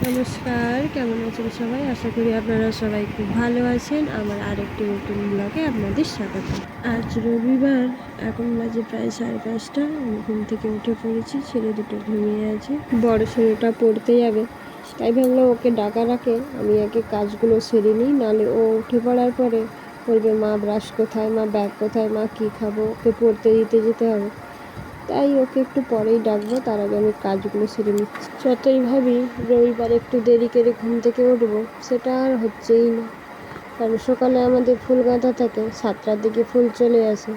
নমস্কার, কেমন আছেন সবাই? আশা করি আপনারা সবাই খুব ভালো আছেন। আমার আরেকটি নতুন ব্লগে আপনাদের স্বাগত। আজ রবিবার, এখন বাজে প্রায় 5:30। আমি ঘুম থেকে উঠে পড়েছি, ছেলে দুটো ঘুমিয়ে আছে। বড় ছেলেটা পড়তে যাবে, তাই ভাবলাম ওকে ডাকার আগে আমি আগে কাজগুলো সেরে নিই, নাহলে ও উঠে পড়ার পরে বলবে মা ব্রাশ কোথায়, মা ব্যাগ কোথায়, মা কী খাবো, ওকে পড়তে দিতে যেতে হবে। তাই ওকে একটু পরেই ডাকবো, তার আগে আমি কাজগুলো সেরে নিচ্ছি। যতই ভাবি রবিবার একটু দেরি করে ঘুম থেকে উঠবো, সেটা আর হচ্ছেই না। কারণ সকালে আমাদের ফুল গাঁথা থাকে, 7টার দিকে ফুল চলে আসে,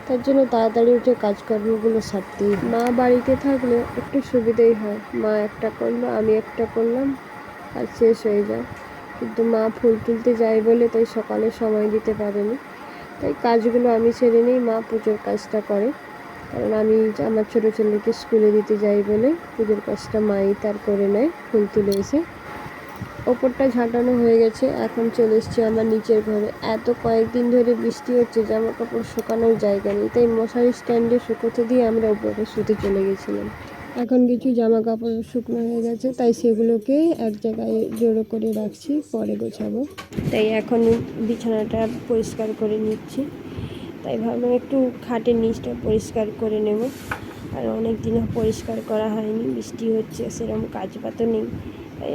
তার জন্য তাড়াতাড়ি উঠে কাজকর্মগুলো সারতেই হয়। মা বাড়িতে থাকলে একটু সুবিধেই হয়, মা একটা করলো, আমি একটা করলাম, আর শেষ হয়ে যায়। কিন্তু মা ফুল তুলতে যায় বলে তাই সকালে সময় দিতে পারেনি, তাই কাজগুলো আমি সেরে নিই, মা পুজোর কাজটা করে। কারণ আমি আমার ছোটো ছেলেকে স্কুলে দিতে যাই বলে পুজোর কাজটা মাই তার করে নেয় ফুল তুলে এসে। ওপরটা ঝাঁটানো হয়ে গেছে, এখন চলে এসছি আমার নিচের ঘরে। কয়েকদিন ধরে বৃষ্টি হচ্ছে, জামা কাপড় শুকানোর জায়গা নেই, তাই মশারি স্ট্যান্ডে শুকোতে দিয়ে আমরা উপরে শুতে চলে গেছিলাম। এখন কিছু জামা কাপড় শুকনো হয়ে গেছে, তাই সেগুলোকে এক জায়গায় জড়ো করে রাখছি, পরে গোছাবো। তাই এখন বিছানাটা পরিষ্কার করে নিচ্ছি। তাই ভাবলাম একটু খাটের নিচটা পরিষ্কার করে নেব, আর অনেক দিন পরিষ্কার করা হয়নি, বৃষ্টি হচ্ছে, সেরকম কাজ পাতো নেই, তাই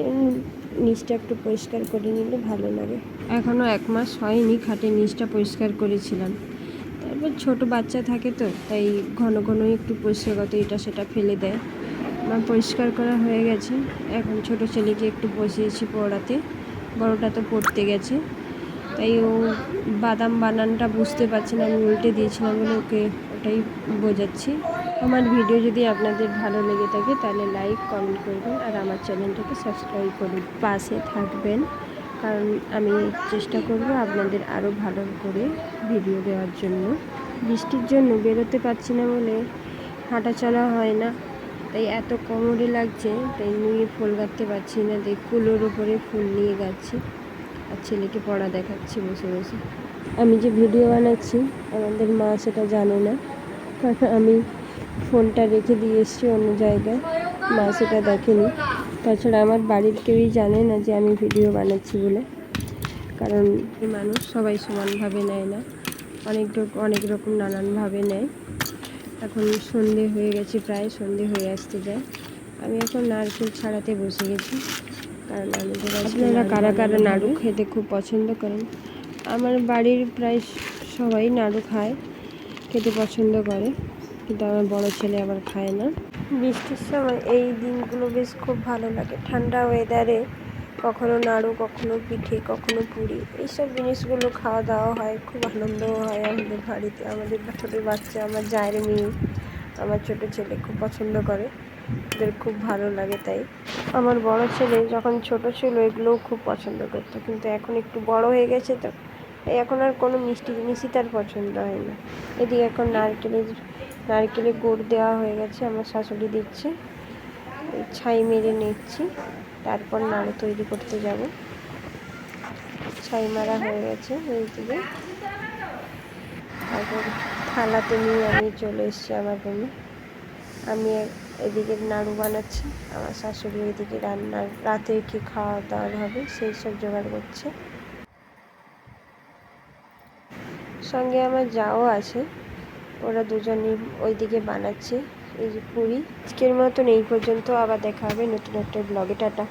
নিচটা একটু পরিষ্কার করে নিলে ভালো লাগে। এখনও 1 মাস হয়নি খাটের নিচটা পরিষ্কার করেছিলাম। তারপর ছোট বাচ্চা থাকে তো, তাই ঘন ঘনই একটু পরিষ্কার করতে এটা সেটা ফেলে দেয়। আমার পরিষ্কার করা হয়ে গেছে। এখন ছোট ছেলেকে একটু বসিয়েছি পড়াতে, বড়টা তো পড়তে গেছে, তাই ও বাদাম বানানটা বুঝতে পারছে না, আমি উল্টে দিয়েছিলাম বলে ওকে ওটাই বোঝাচ্ছি। আমার ভিডিও যদি আপনাদের ভালো লেগে থাকে তাহলে লাইক কমেন্ট করবেন, আর আমার চ্যানেলটাকে সাবস্ক্রাইব করুন, পাশে থাকবেন, কারণ আমি চেষ্টা করব আপনাদের আরও ভালো করে ভিডিও দেওয়ার জন্য। বৃষ্টির জন্য বেরোতে পারছি না বলে হাঁটা চলা হয় না, তাই এত কোমরে লাগছে, তাই নিয়ে ফুল গাঁথতে পারছি না, তাই কুলোর উপরে ফুল নিয়ে গাচ্ছি আর ছেলেকে পড়া দেখাচ্ছি বসে বসে। আমি যে ভিডিও বানাচ্ছি আমাদের মা সেটা জানে না, কারণ আমি ফোনটা রেখে দিয়ে এসেছি অন্য জায়গায়, মা সেটা দেখেনি। তাছাড়া আমার বাড়ির কেউই জানে না যে আমি ভিডিও বানাচ্ছি বলে, কারণ মানুষ সবাই সমানভাবে নেয় না, অনেক রকম নানানভাবে নেয়। এখন সন্ধে হয়ে গেছে, প্রায় সন্ধে হয়ে আসতে যায়। আমি এখন নারকেল ছাড়াতে বসে গেছি, কারণ আপনারা কারা কারা নাড়ু খেতে খুব পছন্দ করেন? আমার বাড়ির প্রায় সবাই নাড়ু খায়, খেতে পছন্দ করে, কিন্তু আমার বড় ছেলে আবার খায় না। বৃষ্টির সময় এই দিনগুলো বেশ খুব ভালো লাগে, ঠান্ডা ওয়েদারে কখনো নাড়ু, কখনো পিঠে, কখনো পুরি, এইসব জিনিসগুলো খাওয়া দাওয়া হয়, খুব আনন্দও হয় আমাদের বাড়িতে। আমাদের ছোটো বাচ্চা, আমার জায়ের মেয়ে, আমার ছোটো ছেলে খুব পছন্দ করে, ওদের খুব ভালো লাগে। তাই আমার বড় ছেলে যখন ছোট ছিল এগুলোও খুব পছন্দ করতো, কিন্তু এখন একটু বড় হয়ে গেছে তো, এখন আর কোনো মিষ্টি জিনিসই তার পছন্দ হয় না। এদিকে এখন নারকেলে গুড় দেওয়া হয়ে গেছে, আমার শাশুড়ি দিচ্ছে, ছাই মেরে নিচ্ছি, তারপর নাড়ু তৈরি করতে যাব। ছাই মারা হয়ে গেছে এইদিকে, তারপর থালাতে নিয়ে আমি চলে এসেছি আমার রুমে। আমি এদিকে নাড়ু বানাচ্ছি, আমার শাশুড়ি এদিকে রাতে কি খাওয়া দাওয়া হবে সেই সব জোগাড় করছে। সঙ্গে আমার যাও আছে, ওরা দুজনই ওইদিকে বানাচ্ছে এই যে পুরি। আজকের মতন এই পর্যন্ত, আবার দেখা হবে নতুন একটা ব্লগে। টাটা।